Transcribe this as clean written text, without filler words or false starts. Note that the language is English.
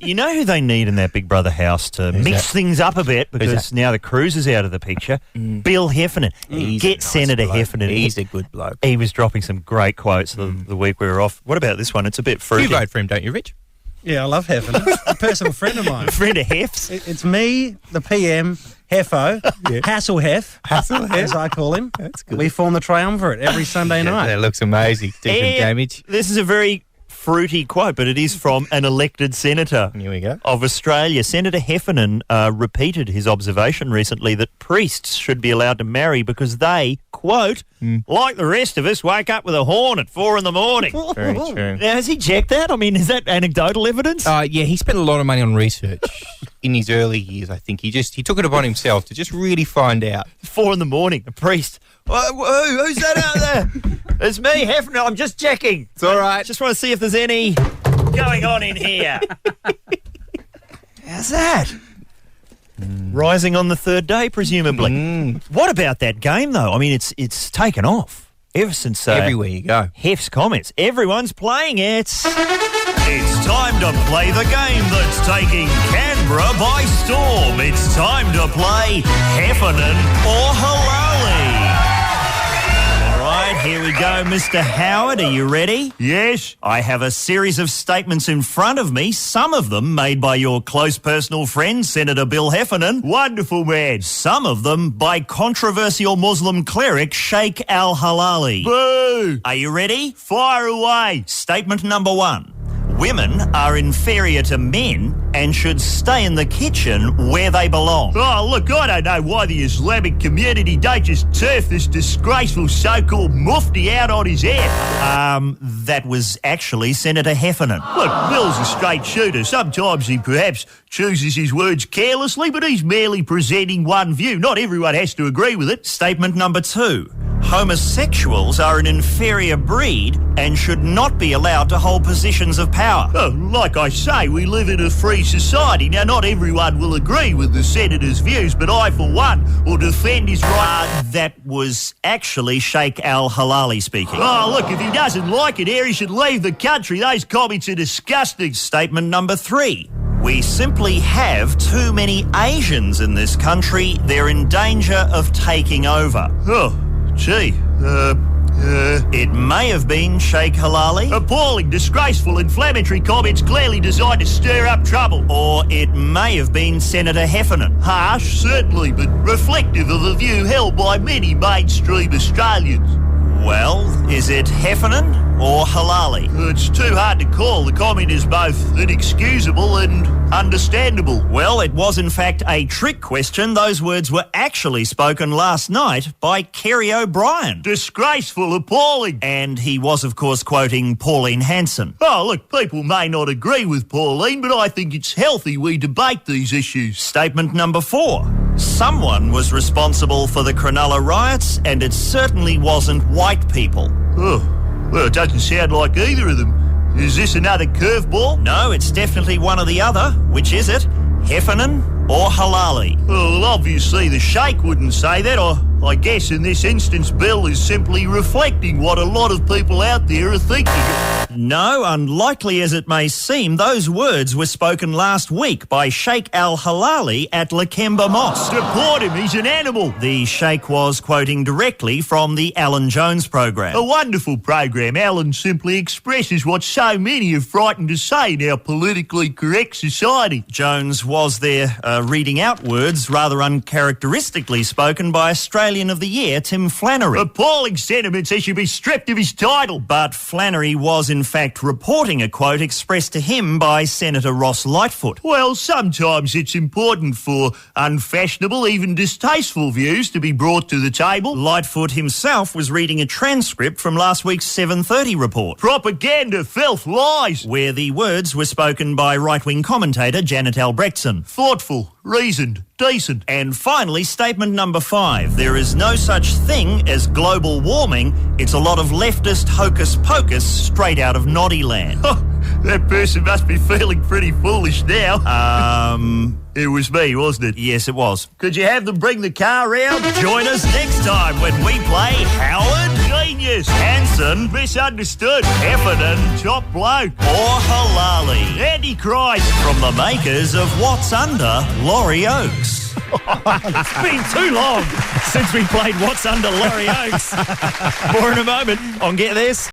You know who they need in that Big Brother house to mix things up a bit because now the Cruise is out of the picture? Bill Heffernan. Get Senator Heffernan. He's a good bloke. He was dropping some great quotes the week we were off. What about this one? It's a bit fruity. You vote for him, don't you, Rich? Yeah, I love Heffernan. A personal friend of mine. A friend of Hef's? It's me, the PM, Heffo, Hassel Hef, as I call him. That's good. We form the triumvirate every Sunday night. That looks amazing. Do some damage. This is a very fruity quote, but it is from an elected senator Here we go. of Australia. Senator Heffernan repeated his observation recently that priests should be allowed to marry because they, quote, like the rest of us, wake up with a horn at 4 a.m. Very true. Now, has he checked that? I mean, is that anecdotal evidence? Yeah, he spent a lot of money on research in his early years, I think. He took it upon himself to just really find out. 4 a.m, a priest. Who's that out there? It's me, Heffernan. I'm just checking. It's all right. Just want to see if there's any going on in here. How's that? Rising on the third day, presumably. What about that game, though? I mean, it's taken off ever since Everywhere you go. Hef's comments. Everyone's playing it. It's time to play the game that's taking Canberra by storm. It's time to play Heffernan or Hilaly. All right, here we go, Mr. Howard. Are you ready? Yes. I have a series of statements in front of me, some of them made by your close personal friend, Senator Bill Heffernan. Wonderful man. Some of them by controversial Muslim cleric Sheik al-Hilaly. Boo! Are you ready? Fire away. Statement number 1. Women are inferior to men and should stay in the kitchen where they belong. Oh, look, I don't know why the Islamic community don't just turf this disgraceful so-called mufti out on his head. That was actually Senator Heffernan. Look, Bill's a straight shooter. Sometimes he perhaps chooses his words carelessly, but he's merely presenting one view. Not everyone has to agree with it. Statement number 2. Homosexuals are an inferior breed and should not be allowed to hold positions of power. Oh, like I say, we live in a free society. Now, not everyone will agree with the Senator's views, but I, for one, will defend his right. That was actually Sheik al-Hilaly speaking. Oh, look, if he doesn't like it here, he should leave the country. Those comments are disgusting. Statement number 3. We simply have too many Asians in this country. They're in danger of taking over. Oh. Gee, it may have been Sheik Hilaly. Appalling, disgraceful, inflammatory comments clearly designed to stir up trouble. Or it may have been Senator Heffernan. Harsh, certainly, but reflective of a view held by many mainstream Australians. Well, is it Heffernan or Hilaly? It's too hard to call. The comment is both inexcusable and understandable. Well, it was in fact a trick question. Those words were actually spoken last night by Kerry O'Brien. Disgraceful, appalling. And he was, of course, quoting Pauline Hanson. Oh, look, people may not agree with Pauline, but I think it's healthy we debate these issues. Statement number 4. Someone was responsible for the Cronulla riots, and it certainly wasn't white people. Oh, well, it doesn't sound like either of them. Is this another curveball? No, it's definitely one or the other. Which is it? Heffernan or Hilaly? Well, obviously the Sheik wouldn't say that. I guess in this instance, Bill is simply reflecting what a lot of people out there are thinking. No, unlikely as it may seem, those words were spoken last week by Sheik al-Hilaly at Lakemba Mosque. Deport him, he's an animal. The Sheik was quoting directly from the Alan Jones program. A wonderful program. Alan simply expresses what so many are frightened to say in our politically correct society. Jones was there reading out words rather uncharacteristically spoken by Australian of the Year, Tim Flannery. Appalling sentiments, he should be stripped of his title. But Flannery was in fact reporting a quote expressed to him by Senator Ross Lightfoot. Well, sometimes it's important for unfashionable, even distasteful views to be brought to the table. Lightfoot himself was reading a transcript from last week's 7:30 report. Propaganda, filth, lies. Where the words were spoken by right-wing commentator Janet Albrechtson. Thoughtful, reasoned, decent. And finally, statement number 5. There is no such thing as global warming. It's a lot of leftist hocus-pocus straight out of Noddyland. Oh, that person must be feeling pretty foolish now. It was me, wasn't it? Yes, it was. Could you have them bring the car round? Join us next time when we play Howard Genius. genius. Hanson, misunderstood. Heffernan, top bloke. Or Hilaly, Antichrist, from the makers of What's Under Laurie Oakes. It's been too long since we played What's Under Laurie Oakes. More in a moment on Get This.